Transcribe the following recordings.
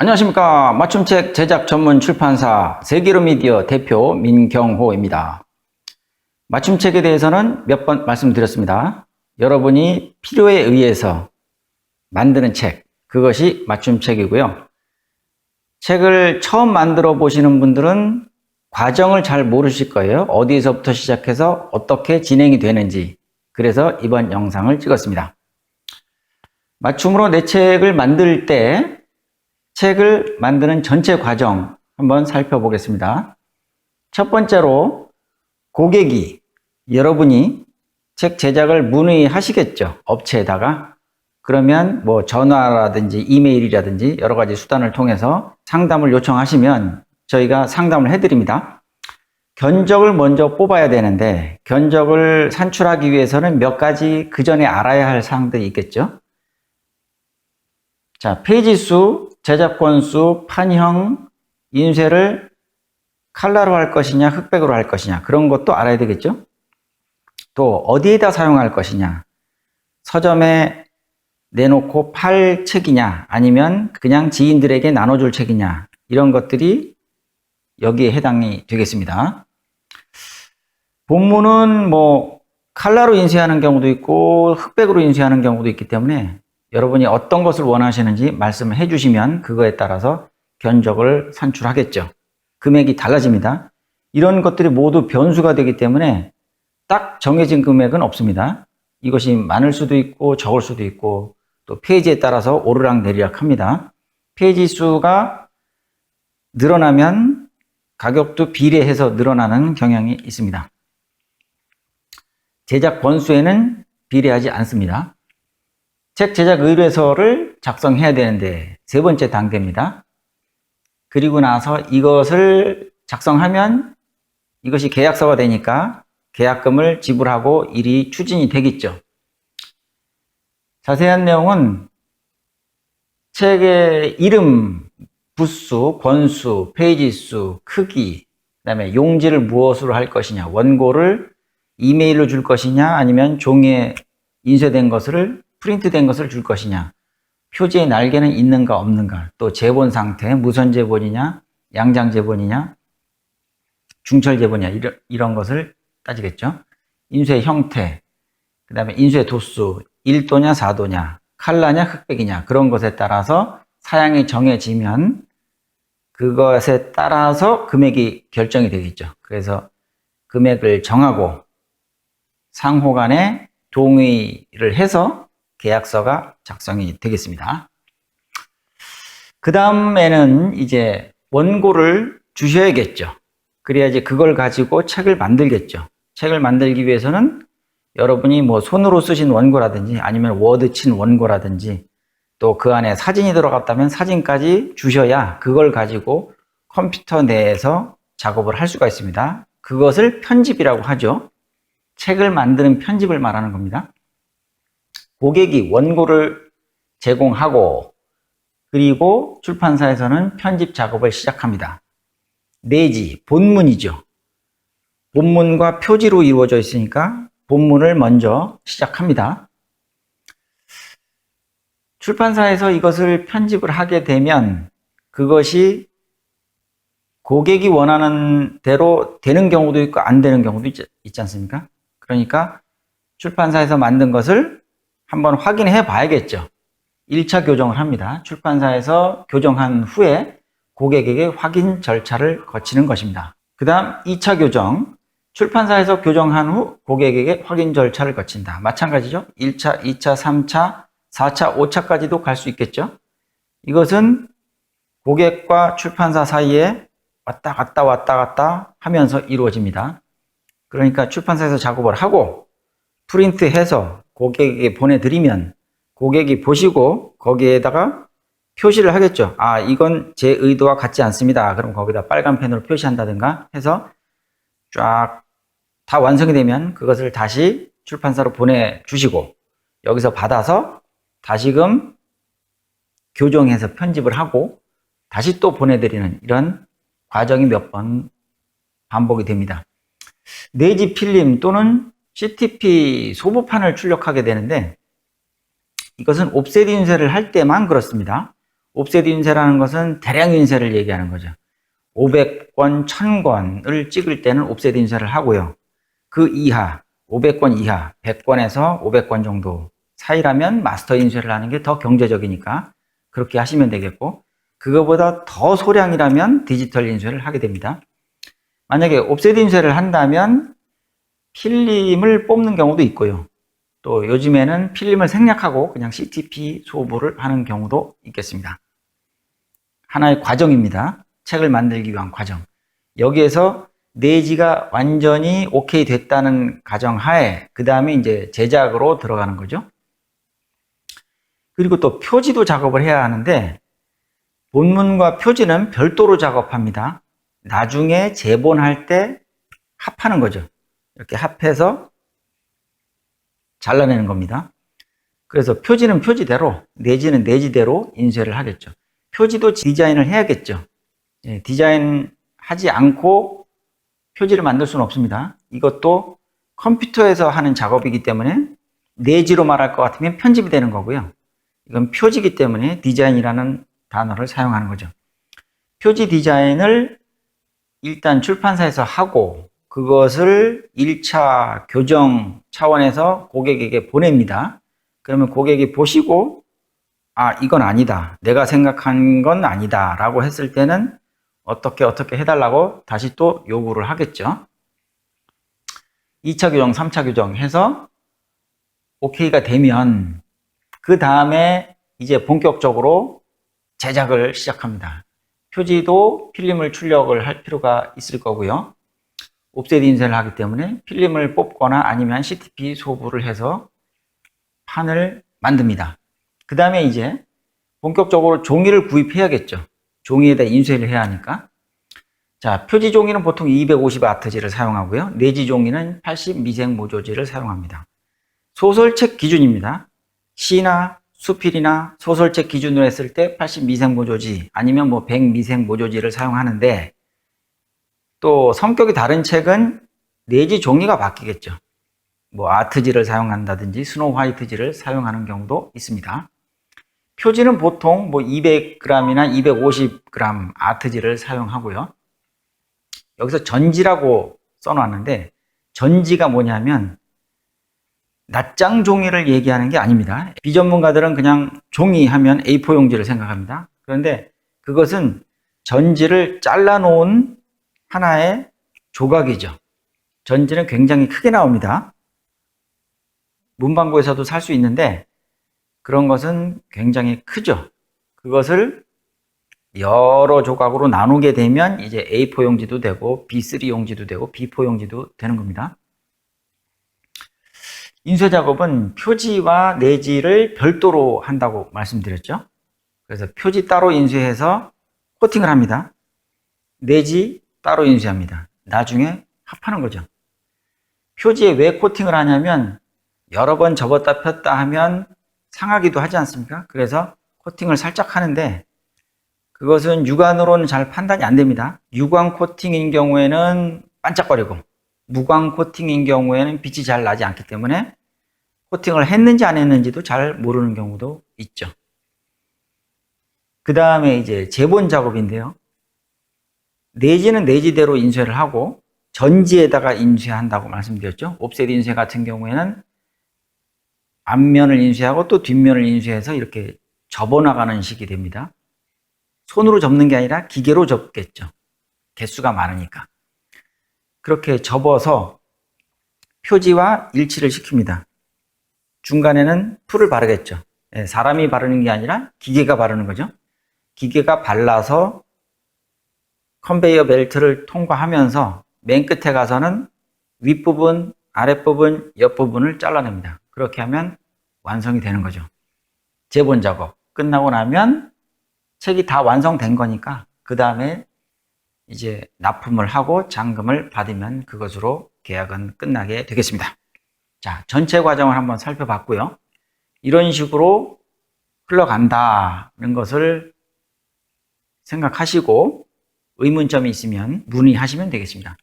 안녕하십니까. 맞춤책 제작 전문 출판사 세계로 미디어 대표 민경호입니다. 맞춤책에 대해서는 몇 번 말씀드렸습니다. 여러분이 필요에 의해서 만드는 책, 그것이 맞춤책이고요. 책을 처음 만들어 보시는 분들은 과정을 잘 모르실 거예요. 어디에서부터 시작해서 어떻게 진행이 되는지. 그래서 이번 영상을 찍었습니다. 맞춤으로 내 책을 만들 때 책을 만드는 전체 과정 한번 살펴보겠습니다. 첫 번째로 고객이, 여러분이 책 제작을 문의하시겠죠. 업체에다가. 그러면 뭐 전화라든지 이메일이라든지 여러 가지 수단을 통해서 상담을 요청하시면 저희가 상담을 해드립니다. 견적을 먼저 뽑아야 되는데 견적을 산출하기 위해서는 몇 가지 그 전에 알아야 할 사항들이 있겠죠. 자, 페이지 수, 제작권 수, 판형, 인쇄를 칼라로 할 것이냐, 흑백으로 할 것이냐, 그런 것도 알아야 되겠죠. 또 어디에다 사용할 것이냐, 서점에 내놓고 팔 책이냐, 아니면 그냥 지인들에게 나눠줄 책이냐, 이런 것들이 여기에 해당이 되겠습니다. 본문은 뭐 칼라로 인쇄하는 경우도 있고 흑백으로 인쇄하는 경우도 있기 때문에 여러분이 어떤 것을 원하시는지 말씀을 해주시면 그거에 따라서 견적을 산출하겠죠. 금액이 달라집니다. 이런 것들이 모두 변수가 되기 때문에 딱 정해진 금액은 없습니다. 이것이 많을 수도 있고 적을 수도 있고 또 페이지에 따라서 오르락내리락 합니다. 페이지 수가 늘어나면 가격도 비례해서 늘어나는 경향이 있습니다. 제작 권수에는 비례하지 않습니다. 책 제작 의뢰서를 작성해야 되는데 세 번째 단계입니다. 그리고 나서 이것을 작성하면 이것이 계약서가 되니까 계약금을 지불하고 일이 추진이 되겠죠. 자세한 내용은 책의 이름, 부수, 권수, 페이지 수, 크기, 그 다음에 용지를 무엇으로 할 것이냐, 원고를 이메일로 줄 것이냐, 아니면 종이에 인쇄된 것을 프린트된 것을 줄 것이냐, 표지의 날개는 있는가 없는가, 또 제본 상태, 무선 제본이냐, 양장 제본이냐, 중철 제본이냐, 이런 것을 따지겠죠. 인쇄 형태, 그 다음에 인쇄 도수, 1도냐 4도냐, 칼라냐 흑백이냐, 그런 것에 따라서 사양이 정해지면 그것에 따라서 금액이 결정이 되겠죠. 그래서 금액을 정하고 상호 간에 동의를 해서 계약서가 작성이 되겠습니다. 그 다음에는 이제 원고를 주셔야겠죠. 그래야지 그걸 가지고 책을 만들겠죠. 책을 만들기 위해서는 여러분이 뭐 손으로 쓰신 원고라든지 아니면 워드 친 원고라든지 또 그 안에 사진이 들어갔다면 사진까지 주셔야 그걸 가지고 컴퓨터 내에서 작업을 할 수가 있습니다. 그것을 편집이라고 하죠. 책을 만드는 편집을 말하는 겁니다. 고객이 원고를 제공하고 그리고 출판사에서는 편집 작업을 시작합니다. 내지 본문이죠. 본문과 표지로 이루어져 있으니까 본문을 먼저 시작합니다. 출판사에서 이것을 편집을 하게 되면 그것이 고객이 원하는 대로 되는 경우도 있고 안 되는 경우도 있지 않습니까? 그러니까 출판사에서 만든 것을 한번 확인해 봐야겠죠. 1차 교정을 합니다. 출판사에서 교정한 후에 고객에게 확인 절차를 거치는 것입니다. 그 다음 2차 교정, 출판사에서 교정한 후 고객에게 확인 절차를 거친다. 마찬가지죠. 1차, 2차, 3차, 4차, 5차까지도 갈 수 있겠죠. 이것은 고객과 출판사 사이에 왔다 갔다 하면서 이루어집니다. 그러니까 출판사에서 작업을 하고 프린트해서 고객에게 보내드리면 고객이 보시고 거기에다가 표시를 하겠죠. 아, 이건 제 의도와 같지 않습니다. 그럼 거기다 빨간 펜으로 표시한다든가 해서 쫙 다 완성이 되면 그것을 다시 출판사로 보내주시고 여기서 받아서 다시금 교정해서 편집을 하고 다시 또 보내드리는 이런 과정이 몇 번 반복이 됩니다. 내지 필름 또는 CTP 소보판을 출력하게 되는데 이것은 옵셋 인쇄를 할 때만 그렇습니다. 옵셋 인쇄라는 것은 대량 인쇄를 얘기하는 거죠. 500권, 1000권을 찍을 때는 옵셋 인쇄를 하고요. 그 이하, 500권 이하, 100권에서 500권 정도 사이라면 마스터 인쇄를 하는 게 더 경제적이니까 그렇게 하시면 되겠고, 그거보다 더 소량이라면 디지털 인쇄를 하게 됩니다. 만약에 옵셋 인쇄를 한다면 필름을 뽑는 경우도 있고요. 또 요즘에는 필름을 생략하고 그냥 CTP 소보를 하는 경우도 있겠습니다. 하나의 과정입니다. 책을 만들기 위한 과정. 여기에서 내지가 완전히 오케이 됐다는 가정하에 그 다음에 이제 제작으로 들어가는 거죠. 그리고 또 표지도 작업을 해야 하는데 본문과 표지는 별도로 작업합니다. 나중에 재본할 때 합하는 거죠. 이렇게 합해서 잘라내는 겁니다. 그래서 표지는 표지대로, 내지는 내지대로 인쇄를 하겠죠. 표지도 디자인을 해야겠죠. 디자인 하지 않고 표지를 만들 수는 없습니다. 이것도 컴퓨터에서 하는 작업이기 때문에 내지로 말할 것 같으면 편집이 되는 거고요. 이건 표지이기 때문에 디자인이라는 단어를 사용하는 거죠. 표지 디자인을 일단 출판사에서 하고 그것을 1차 교정 차원에서 고객에게 보냅니다. 그러면 고객이 보시고 아, 이건 아니다. 내가 생각한 건 아니다. 라고 했을 때는 어떻게 해달라고 다시 또 요구를 하겠죠. 2차 교정, 3차 교정 해서 오케이가 되면 그 다음에 이제 본격적으로 제작을 시작합니다. 표지도 필름을 출력을 할 필요가 있을 거고요. 옵셋 인쇄를 하기 때문에 필름을 뽑거나 아니면 CTP 소부를 해서 판을 만듭니다. 그 다음에 이제 본격적으로 종이를 구입해야겠죠. 종이에다 인쇄를 해야 하니까. 자, 표지 종이는 보통 250 아트지를 사용하고요. 내지 종이는 80 미생 모조지를 사용합니다. 소설책 기준입니다. 시나 수필이나 소설책 기준으로 했을 때 80 미생 모조지 아니면 뭐 100 미생 모조지를 사용하는데 또 성격이 다른 책은 내지 종이가 바뀌겠죠. 뭐 아트지를 사용한다든지 스노우 화이트지를 사용하는 경우도 있습니다. 표지는 보통 뭐 200g이나 250g 아트지를 사용하고요. 여기서 전지라고 써놨는데 전지가 뭐냐면 낱장 종이를 얘기하는 게 아닙니다. 비전문가들은 그냥 종이 하면 A4 용지를 생각합니다. 그런데 그것은 전지를 잘라놓은 하나의 조각이죠. 전지는 굉장히 크게 나옵니다. 문방구에서도 살 수 있는데 그런 것은 굉장히 크죠. 그것을 여러 조각으로 나누게 되면 이제 A4 용지도 되고 B3 용지도 되고 B4 용지도 되는 겁니다. 인쇄 작업은 표지와 내지를 별도로 한다고 말씀드렸죠. 그래서 표지 따로 인쇄해서 코팅을 합니다. 내지 따로 인쇄합니다. 나중에 합하는 거죠. 표지에 왜 코팅을 하냐면 여러 번 접었다 폈다 하면 상하기도 하지 않습니까? 그래서 코팅을 살짝 하는데 그것은 육안으로는 잘 판단이 안 됩니다. 유광 코팅인 경우에는 반짝거리고 무광 코팅인 경우에는 빛이 잘 나지 않기 때문에 코팅을 했는지 안 했는지도 잘 모르는 경우도 있죠. 그 다음에 이제 재본 작업인데요. 내지는 내지대로 인쇄를 하고 전지에다가 인쇄한다고 말씀드렸죠. 옵셋 인쇄 같은 경우에는 앞면을 인쇄하고 또 뒷면을 인쇄해서 이렇게 접어나가는 식이 됩니다. 손으로 접는 게 아니라 기계로 접겠죠. 개수가 많으니까. 그렇게 접어서 표지와 일치를 시킵니다. 중간에는 풀을 바르겠죠. 사람이 바르는 게 아니라 기계가 바르는 거죠. 기계가 발라서 컨베이어 벨트를 통과하면서 맨 끝에 가서는 윗부분, 아랫부분, 옆부분을 잘라냅니다. 그렇게 하면 완성이 되는 거죠. 재본 작업 끝나고 나면 책이 다 완성된 거니까 그 다음에 이제 납품을 하고 잔금을 받으면 그것으로 계약은 끝나게 되겠습니다. 자, 전체 과정을 한번 살펴봤고요. 이런 식으로 흘러간다는 것을 생각하시고 의문점이 있으면 문의하시면 되겠습니다.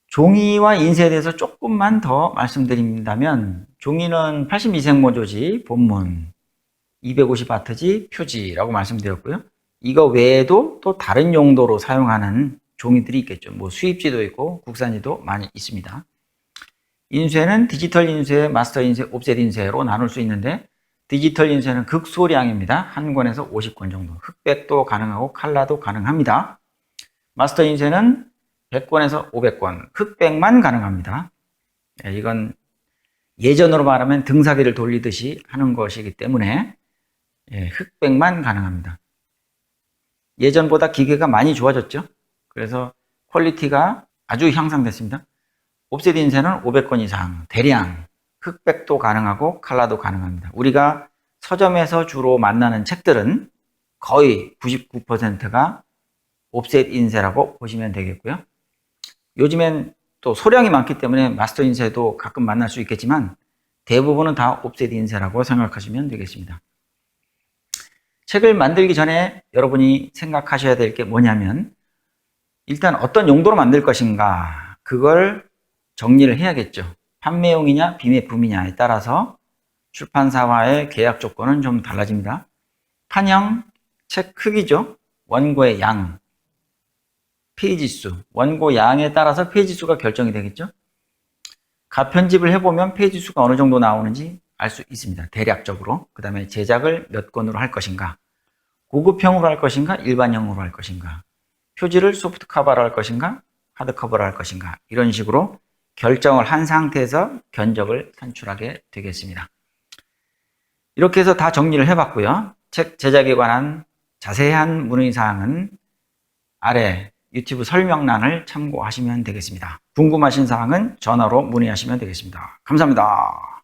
종이와 인쇄에 대해서 조금만 더 말씀드린다면 종이는 80 미생 모조지 본문, 250와트지 표지라고 말씀드렸고요. 이거 외에도 또 다른 용도로 사용하는 종이들이 있겠죠. 뭐 수입지도 있고 국산지도 많이 있습니다. 인쇄는 디지털 인쇄, 마스터 인쇄, 옵셋 인쇄로 나눌 수 있는데 디지털 인쇄는 극소량입니다. 한 권에서 50권 정도. 흑백도 가능하고 칼라도 가능합니다. 마스터 인쇄는 100권에서 500권, 흑백만 가능합니다. 이건 예전으로 말하면 등사기를 돌리듯이 하는 것이기 때문에 흑백만 가능합니다. 예전보다 기계가 많이 좋아졌죠. 그래서 퀄리티가 아주 향상됐습니다. 옵셋 인쇄는 500권 이상, 대량, 흑백도 가능하고 칼라도 가능합니다. 우리가 서점에서 주로 만나는 책들은 거의 99%가 옵셋 인쇄라고 보시면 되겠고요. 요즘엔 또 소량이 많기 때문에 마스터 인쇄도 가끔 만날 수 있겠지만 대부분은 다 옵셋 인쇄라고 생각하시면 되겠습니다. 책을 만들기 전에 여러분이 생각하셔야 될 게 뭐냐면 일단 어떤 용도로 만들 것인가 그걸 정리를 해야겠죠. 판매용이냐 비매품이냐에 따라서 출판사와의 계약 조건은 좀 달라집니다. 판형, 책 크기죠. 원고의 양, 페이지 수, 원고 양에 따라서 페이지 수가 결정이 되겠죠. 가편집을 해보면 페이지 수가 어느 정도 나오는지 알 수 있습니다. 대략적으로. 그 다음에 제작을 몇 권으로 할 것인가, 고급형으로 할 것인가, 일반형으로 할 것인가, 표지를 소프트 커버로 할 것인가, 하드 커버로 할 것인가, 이런 식으로 결정을 한 상태에서 견적을 산출하게 되겠습니다. 이렇게 해서 다 정리를 해봤고요. 책 제작에 관한 자세한 문의사항은 아래 유튜브 설명란을 참고하시면 되겠습니다. 궁금하신 사항은 전화로 문의하시면 되겠습니다. 감사합니다.